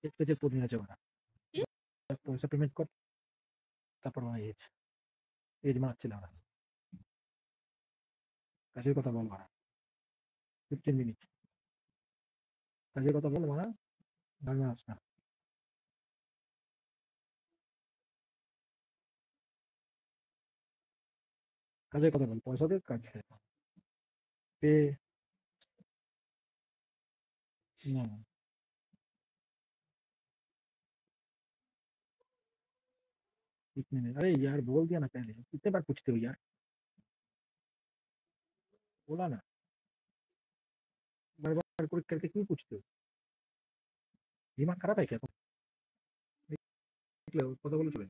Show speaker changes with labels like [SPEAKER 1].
[SPEAKER 1] एक पेजे पूरी আছে ওরা পয়সা পেমেন্ট কর তারপর এজ এজ মারছিল ওরা কাজের কথা বল মারা 15 মিনিট কাজের কথা বল মারা ভাঙা আস না কাজের কথা বল পয়সা দে কাজ পে না 1 मिनट अरे यार बोल दिया ना पहले कितने बार पूछते हो यार बोला ना बार बार करके क्यों पूछते हो दिमाग खराब है क्या तुम কথা বলে চলে